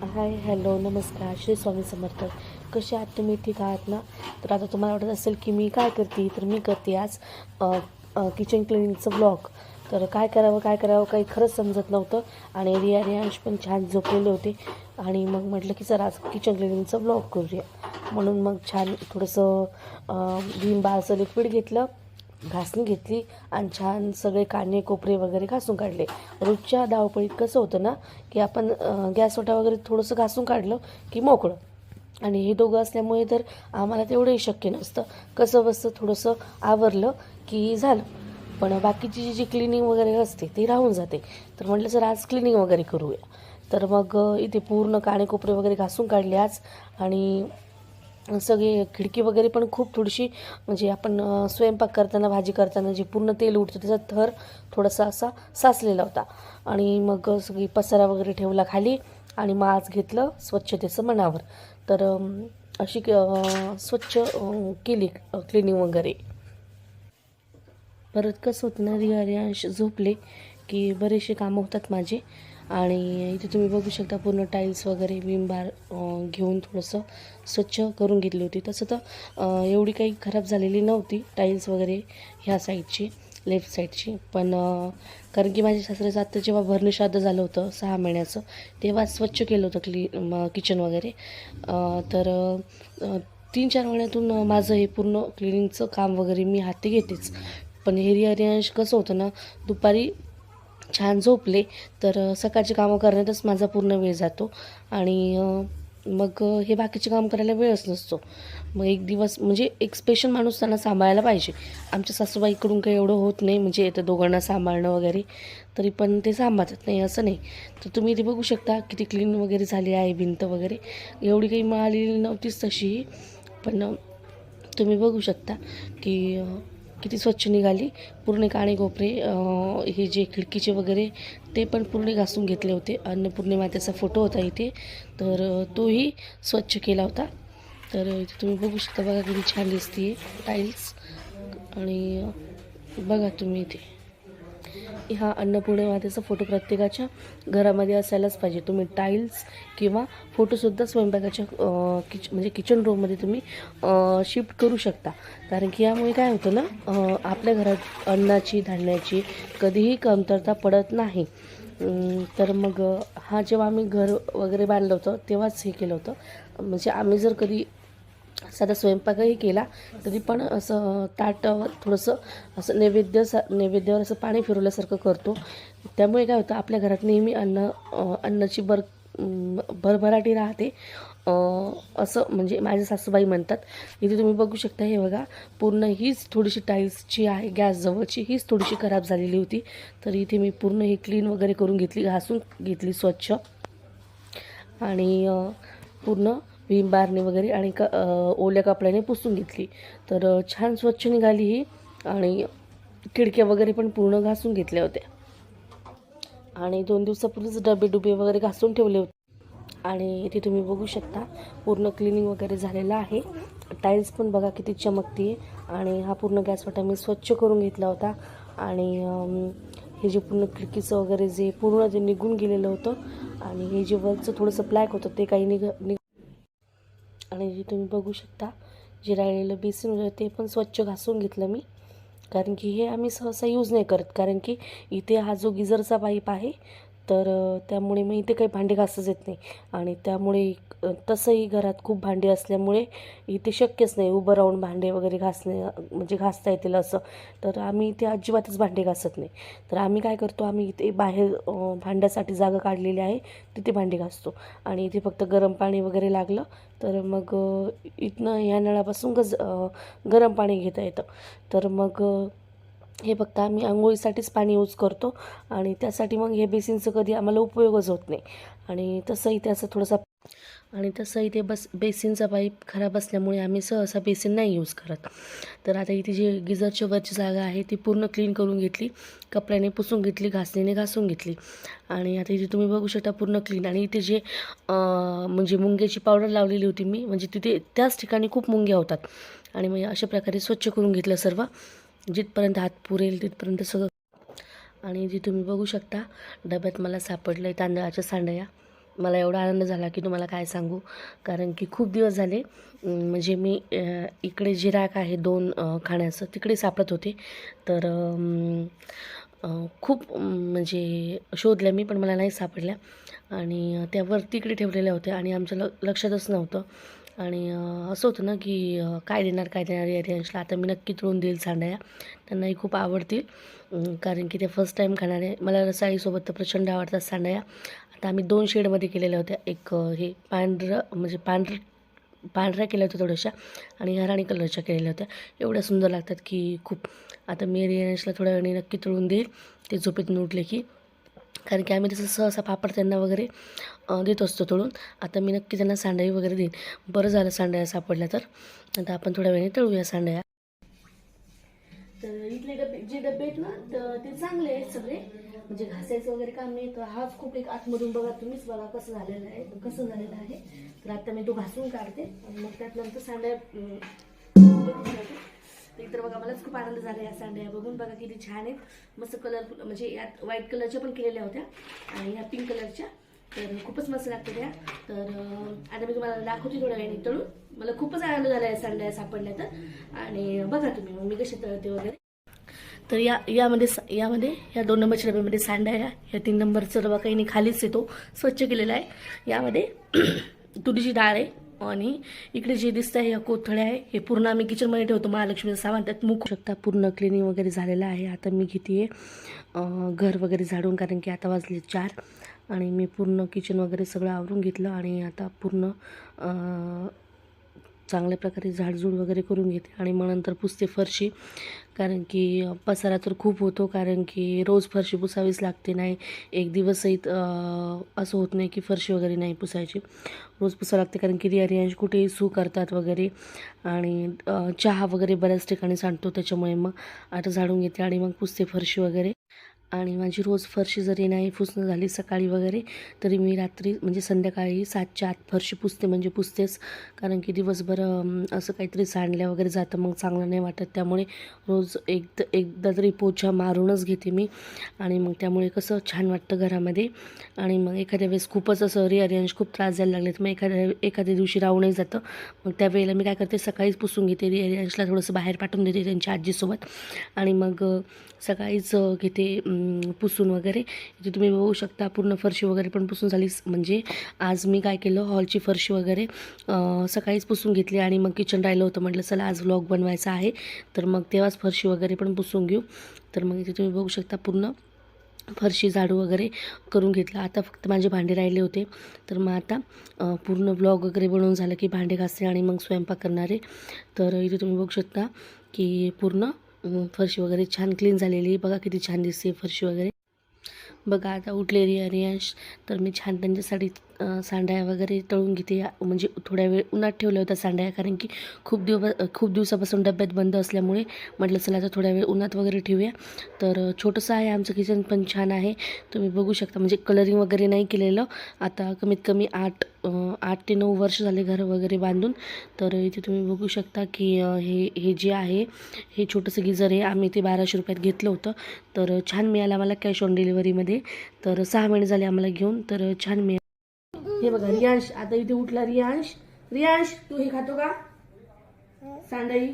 Hi hello नमस्कार श्री स्वामी समर्थ. कसे आहात तुम्ही? ठीक आहात ना? तर आता तुम्हाला वाटत असेल की मी काय करते, तर मी करते आज किचन क्लिनिंगचं ब्लॉग. तर काय करावं काही खरंच समजत नव्हतं आणि रिया रियांश पण छान झोपलेले होते आणि मग म्हटलं की चला आज किचन क्लिनिंगचं ब्लॉग करूया. म्हणून मग छान थोडंसं विम बारचं लिक्विड घेतलं, घासणी घेतली आणि छान सगळे काने कोपरे वगैरे घासून काढले. रोजच्या धावपळीत कसं होतं ना की आपण गॅस ओटा वगैरे थोडंसं घासून काढलं की मोकळं, आणि हे दोघं असल्यामुळे तर आम्हाला तेवढंही शक्य नसतं. कसं बसतं थोडंसं आवरलं की झालं, पण बाकीची जी क्लिनिंग वगैरे असते ती राहून जाते. तर म्हटलं सर आज क्लिनिंग वगैरे करूया. तर मग इथे पूर्ण काने कोपरे वगैरे घासून काढले आज. आणि सगळे खिडकी वगैरे पण खूप थोडीशी, म्हणजे आपण स्वयंपाक करताना भाजी करताना जे पूर्ण तेल उठतं त्याचा थर थोडासा असा साचलेला होता. आणि मग सगळी पसारा वगैरे ठेवला खाली आणि मग आज घेतलं स्वच्छतेचं मनावर. तर अशी स्वच्छ केली क्लिनिंग वगैरे. परत कसं होतं ना, रियांश झोपले की बरेचसे कामं होतात माझे. आणि इथे तुम्ही बघू शकता पूर्ण टाईल्स वगैरे विम बार घेऊन थोडंसं स्वच्छ करून घेतली होती. तसं तर एवढी काही खराब झालेली नव्हती टाईल्स वगैरे ह्या साईडची, लेफ्ट साईडची. पण कारण की माझ्या सासऱ्याचं आत्ता जेव्हा भरणीश्राद्ध झालं होतं 6 महिन्याचं, तेव्हा स्वच्छ केलं होतं किचन वगैरे. तर 3-4 महिन्यातून माझं हे पूर्ण क्लिनिंगचं काम वगैरे मी हाती घेतेच. पण हे रियांश कसं होतं ना, दुपारी छान झोपले तर सकाळची कामं करण्यातच माझा पूर्ण वेळ जातो. आणि मग हे बाकीचे काम करायला वेळच नसतो. मग एक दिवस म्हणजे एक स्पेशल माणूस त्यांना सांभाळायला पाहिजे. आमच्या सासूबाईकडून काही एवढं होत नाही, म्हणजे येतं दोघांना सांभाळणं वगैरे, तरी पण ते सांभाळत नाही असं नाही. तर तुम्ही इथे बघू शकता किती क्लीन वगैरे झाली आहे भिंत वगैरे. एवढी काही मिळालेली नव्हतीच तशी, पण तुम्ही बघू शकता की किती स्वच्छ निघाली. पूर्ण काणे कोपरे हे जे खिडकीचे वगैरे ते पण पूर्ण घासून घेतले होते. अन्नपूर्णे मातेचा फोटो होता इथे, तर तोही स्वच्छ केला होता. तर इथे तुम्ही बघू शकता, बघा किती छान दिसते टाईल्स. आणि बघा तुम्ही इथे हा अन्नपूर्णे मातेचा फोटो प्रत्येकाच्या घरामध्ये असायलाच पाहिजे. तुम्ही टाईल्स किंवा फोटोसुद्धा स्वयंपाकाच्या म्हणजे किचन रूममध्ये तुम्ही शिफ्ट करू शकता. कारण की यामुळे काय होतं ना, आपल्या घरात अन्नाची धान्याची कधीही कमतरता पडत नाही. तर मग हा जेव्हा आम्ही घर वगैरे बांधलं होतं तेव्हाच हे केलं होतं. म्हणजे आम्ही जर कधी साधा स्वयंपाकही केला तरी पण असं ताटावर थोडंसं असं नैवेद्यावर असं पाणी फिरवल्यासारखं करतो. त्यामुळे काय होतं, आपल्या घरात नेहमी अन्नाची भरभराटी राहते असं म्हणजे माझ्या सासूबाई म्हणतात. इथे तुम्ही बघू शकता, हे बघा पूर्ण हीच थोडीशी टाईल्सची आहे गॅसजवळची, हीच थोडीशी खराब झालेली होती. तर इथे मी पूर्ण ही क्लीन वगैरे करून घेतली, घासून घेतली स्वच्छ. आणि पूर्ण विम बारने वगैरे आणि ओल्या कपड्याने पुसून घेतली. तर छान स्वच्छ निघाली ही. आणि खिडक्या वगैरे पण पूर्ण घासून घेतल्या होत्या. आणि 2 दिवसापूर्वीच डबे वगैरे घासून ठेवले होते. आणि इथे तुम्ही बघू शकता पूर्ण क्लिनिंग वगैरे झालेलं आहे. टाईल्स पण बघा किती चमकते. आणि हा पूर्ण गॅसवाटा मी स्वच्छ करून घेतला होता. आणि हे जे पूर्ण खिडकीचं वगैरे जे पूर्ण जे निघून गेलेलं होतं, आणि हे जे वरचं थोडंसं ब्लॅक होतं ते काही आणि जे तुम्ही बघू शकता जे राहिलेलं बेसिन वगैरे ते पण स्वच्छ घासून घेतलं मी. कारण की हे आम्ही सहसा यूज नाही करत, कारण की इथे हा जो गिझरचा पाईप आहे, तर त्यामुळे मग इथे काही भांडे घासच येत नाही. आणि त्यामुळे तसंही घरात खूप भांडे असल्यामुळे इथे शक्यच नाही उभं राहून भांडे वगैरे घासणे, म्हणजे घासता येतील असं. तर आम्ही इथे अजिबातच भांडे घासत नाही. तर आम्ही काय करतो, आम्ही इथे बाहेर भांड्यासाठी जागा काढलेली आहे, तिथे भांडे घासतो. आणि इथे फक्त गरम पाणी वगैरे लागलं तर मग इथनं ह्या नळापासून गरम पाणी घेता येतं. तर मग हे फक्त आम्ही आंघोळीसाठीच पाणी यूज करतो. आणि त्यासाठी मग हे बेसिनचं कधी आम्हाला उपयोगच होत नाही. आणि तसंही त्याचं थोडंसं ते बेसिनचा पाईप खराब असल्यामुळे आम्ही सहसा बेसिन नाही यूज करत. तर आता इथे जे गिझरच्या वरची जागा आहे ती पूर्ण क्लीन करून घेतली, कपड्याने पुसून घेतली, घासणीने घासून घेतली. आणि आता इथे तुम्ही बघू शकता पूर्ण क्लीन. आणि इथे जे म्हणजे मुंग्याची पावडर लावलेली होती मी, म्हणजे तिथे त्याच ठिकाणी खूप मुंग्या होतात. आणि मग अशा प्रकारे स्वच्छ करून घेतलं सर्व, जिथपर्यंत हात पुरेल तिथपर्यंत सगळं. आणि जे तुम्ही बघू शकता डब्यात मला सापडलं आहे तांदळाच्या सांडया. मला एवढा आनंद झाला की तुम्हाला काय सांगू. कारण की खूप दिवस झाले म्हणजे मी इकडे जे रॅक आहे 2 खाण्याचं तिकडे सापडत होते. तर खूप म्हणजे शोधल्या मी, पण मला नाही सापडल्या. आणि त्या वरती इकडे ठेवलेल्या होत्या आणि आमच्या लक्षातच नव्हतं. आणि असं होतं ना की काय देणार काय देणार या रियांशला. आता मी नक्की तळून देईल सांडया, त्यांनाही खूप आवडतील. कारण की ते फर्स्ट टाईम खाणार आहे. मला रसाळीसोबत तर प्रचंड आवडतात सांडया. आता आम्ही 2 शेडमध्ये केलेल्या होत्या. एक हे पांढरं म्हणजे पांढऱ्या केल्या होत्या थोड्याशा आणि हराणी कलरच्या केलेल्या होत्या. एवढ्या सुंदर लागतात की खूप. आता मी रियांशला थोड्या वेळाने नक्की तळून देईल ते झोपेतून उठले की. कारण की आम्ही तसं सहसा पापड त्यांना वगैरे देत असतो तळून. आता मी नक्की त्यांना सांडई वगैरे देईन. बरं झालं सांडया सापडल्या तर. आता आपण थोड्या वेळाने तळूया सांडया. तर इथले जे डबे आहेत ना तर ते चांगले आहेत सगळे, म्हणजे घासायचं वगैरे काम नाही. तर हाच खूप एक आतमधून बघा तुम्हीच बघा कसं झालेलं आहे. तर आता मी तो घासून काढते आणि मग त्यात नंतर सांड्या तर बघा मलाच खूप आनंद झाला या सांड्या बघून. बघा किती छान आहेत, मस्त कलरफुल, म्हणजे यात व्हाईट कलरच्या पण केलेल्या होत्या आणि ह्या पिंक कलरच्या. तर खूपच मस्त लागतं त्या. तर आता मी तुम्हाला दाखवते थोड्या वेळाने तळून. मला खूपच आनंद झाला या सांड्या सापडल्या तर. आणि बघा तुम्ही मग मी कशी तळते वगैरे. तर यामध्ये या 2 नंबरच्या डब्यामध्ये सांडा आहे. या 3 नंबरचा डबा काही नाही, खालीच येतो, स्वच्छ केलेला आहे. यामध्ये तुरीची डाळ आहे आणि इकडे जे दिसतं आहे या कोथळ्या आहे. हे पूर्ण आम्ही किचनमध्ये ठेवतो महालक्ष्मीचं सामान, त्यात मुकू शकता. पूर्ण क्लिनिंग वगैरे झालेलं आहे. आता मी घेते घर वगैरे झाडून, कारण की आता वाजले 4 आणि मी पूर्ण किचन वगैरे सगळं आवरून घेतलं आणि आता पूर्ण चांगल्या प्रकारे झाडझूड वगैरे करून घेते आणि मग नंतर पुसते फरशी. कारण की पसारा तर खूप होतो, कारण की रोज फरशी पुसावीच लागते. नाही एक दिवसही असं होत नाही की फरशी वगैरे नाही पुसायची, रोज पुसावं लागते. कारण की रियांश कुठेही सू करतात वगैरे आणि चहा वगैरे बऱ्याच ठिकाणी सांडतो. त्याच्यामुळे मग आता झाडून घेते आणि मग पुसते फरशी वगैरे. आणि माझी रोज फरशी जरी नाही पुसणं झाली सकाळी वगैरे, तरी मी रात्री म्हणजे संध्याकाळी 7च्या आत फरशी पुसते, म्हणजे पुसतेच. कारण की दिवसभर असं काहीतरी सांडल्या वगैरे जातं, मग चांगलं नाही वाटत. त्यामुळे रोज एकदा तरी पोछा मारूनच घेते मी. आणि मग त्यामुळे कसं छान वाटतं घरामध्ये. आणि मग एखाद्या वेळेस खूपच असं रिअरेंज खूप त्रास द्यायला लागले तर मग एखाद्या दिवशी राहूनही जातं. मग त्यावेळेला मी काय करते, सकाळीच पुसून घेते. रिअरेंजला थोडंसं बाहेर पाठवून देते त्यांच्या आजीसोबत आणि मग सकाळीच घेते पुसून वगैरे. इथे तुम्ही बघू शकता पूर्ण फरशी वगैरे पण पुसून झाली. म्हणजे आज मी काय केलं, हॉलची फरशी वगैरे सकाळीच पुसून घेतली आणि मग किचन राहिलं होतं. म्हटलं चला आज व्लॉग बनवायचा आहे तर मग तेव्हाच फरशी वगैरे पण पुसून घेऊ. तर मग इथे तुम्ही बघू शकता पूर्ण फरशी झाडू वगैरे करून घेतलं. आता फक्त माझे भांडे राहिले होते. तर मग आता पूर्ण व्लॉग वगैरे बनवून झालं की भांडे घासते आणि मग स्वयंपाक करणारे. तर इथे तुम्ही बघू शकता की पूर्ण फरशी वगैरे छान क्लीन झालेली. बघा किती छान दिसते फरशी वगैरे. बघा आता उठले रियांश, तर मी छान त्यांच्यासाठी सांड्या वगैरे तळून घेते. म्हणजे थोड्या वेळ उन्हात ठेवल्या होत्या सांड्या, कारण की खूप दिवसापासून डब्यात बंद असल्यामुळे म्हटलं चला आता थोड्या वेळ उन्हात वगैरे ठेवूया. तर छोटंसं आहे आमचं किचन, पण छान आहे. तुम्ही बघू शकता, म्हणजे कलरिंग वगैरे नाही केलेलं. आता कमीत कमी 8 ते 9 वर्ष झाले घर वगैरे बांधून. तर इथे तुम्ही बघू शकता की हे जे आहे हे छोटंसं गिझर आहे. आम्ही ते 1200 रुपयात घेतलं होतं. तर छान मिळालं मला कॅश ऑन डिलिव्हरीमध्ये. तर 6 महिने झाले आम्हाला घेऊन, तर छान मिळालं. हे बघा रियांश आता इथे उठला. रियांश तू हे खातो का सांडई?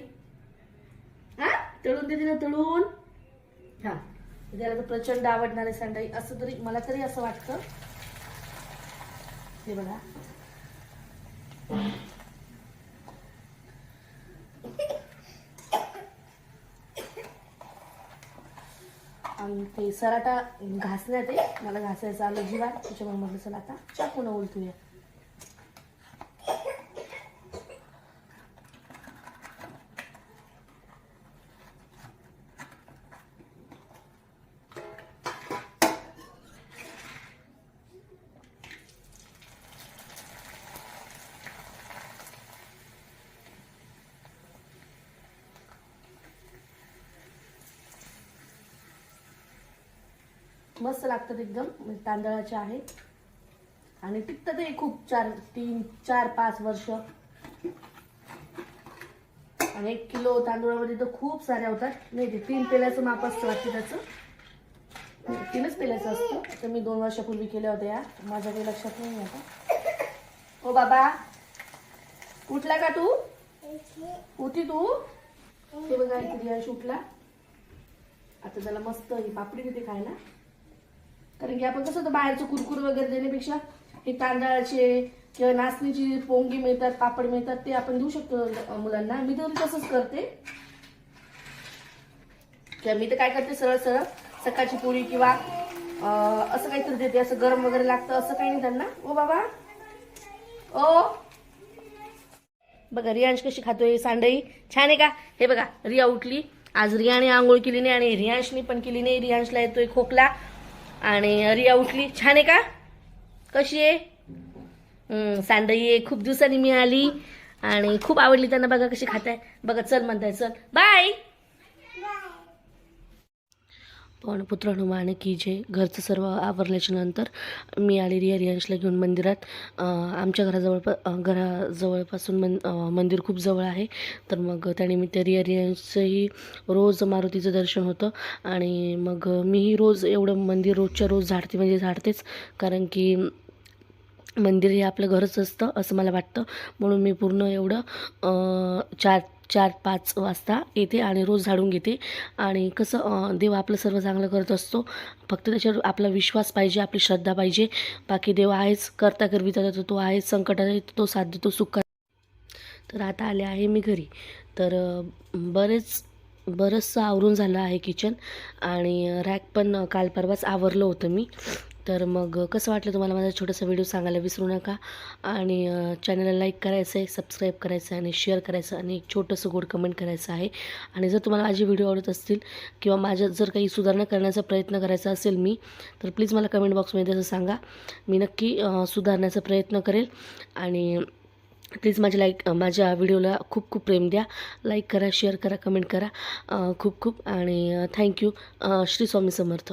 हा तळून देते ना, तळून. हा त्याला तर प्रचंड आवडणार आहे सांडई, असं तरी मला तरी असं वाटतं. हे बघा आणि ते सराटा घासण्यात आहे, मला घासायचं आलं जीवात. त्याच्यामुळे म्हटलं चला आता चाकून उलटूया. मस्त लागतात एकदम, म्हणजे तांदळाचे आहेत आणि टिकतात ते खूप 4-5 वर्ष. आणि 1 किलो तांदूळामध्ये तर खूप साऱ्या होतात. नाही ते 3 पेल्याचं माप असतं वाटतं त्याचं. तीनच पेल्याचं असतं. तर मी 2 वर्षापूर्वी केल्या होत्या, माझ्या काही लक्षात नाही आता. ओ बाबा, उठला का तू? उठी तू. हे बघा इथे रियांश उठला. आता त्याला मस्त ही पापडी देते खायला, कारण की आपण कसं होतं बाहेरचं कुरकुर वगैरे देण्यापेक्षा हे तांदळाचे किंवा नाचणीची पोंगी मिळतात, पापड मिळतात, ते आपण देऊ शकतो मुलांना. मी तर तसंच करते. किंवा मी तर काय करते, सरळ सरळ सकाळची पोळी किंवा असं काहीतरी देते. असं गरम वगैरे लागतं असं काही नाही त्यांना. ओ बाबा, ओ बघा रियांश कशी खातोय सांडई. छान आहे का? हे बघा रिया उठली. आज रियाने आंघोळ केली नाही आणि रियांशनी पण केली नाही. रियांशला येतोय खोकला आणि रिया उठली. छान आहे का? कशी आहे? सांडई आहे, खूप दिवसांनी मिळाली आणि खूप आवडली त्यांना. बघा कशी खाताय. बघा चल म्हणताय, चल बाय. पण पुत्राणू माने की जे घरचं सर्व आवरल्याच्या नंतर मी आली रियांशला घेऊन मंदिरात. आमच्या घराजवळपासून मंदिर खूप जवळ आहे. तर मग त्यानिमित्त रियांशचंही रोज मारुतीचं दर्शन होतं आणि मग मीही रोज एवढं मंदिर रोजच्या रोज झाडतेच, कारण की मंदिर हे आपलं घरच असतं असं मला वाटतं. म्हणून मी पूर्ण एवढं 4-5 वाजता येते आणि रोज झाडून घेते. आणि कसं देव आपलं सर्व चांगलं करत असतो, फक्त त्याच्यावर आपला विश्वास पाहिजे, आपली श्रद्धा पाहिजे. बाकी देव आहेच, करता करविता तर तो आहेच, संकटात तो साथ देतो, सुखात. तर आता आले आहे मी घरी. तर बरंचसं आवरून झालं आहे किचन आणि रॅक पण काल परवाच आवरलं होतं मी. तर मग कसं वाटलं तुम्हाला माझा छोटासा व्हिडिओ सांगायला विसरू नका. आणि चॅनलला लाईक करायचं आहे, सबस्क्राईब करायचं आहे आणि शेअर करायचं आणि एक छोटंसं गोड कमेंट करायचं आहे. आणि जर तुम्हाला माझे व्हिडिओ आवडत असतील किंवा माझ्या जर काही सुधारणा करण्याचा प्रयत्न करायचा असेल मी, तर प्लीज मला कमेंट बॉक्समध्ये असं सांगा. मी नक्की सुधारण्याचा प्रयत्न करेल. आणि प्लीज माझ्या व्हिडिओला खूप खूप प्रेम द्या. लाईक करा, शेअर करा, कमेंट करा. खूप खूप आणि थँक्यू. श्री स्वामी समर्थ.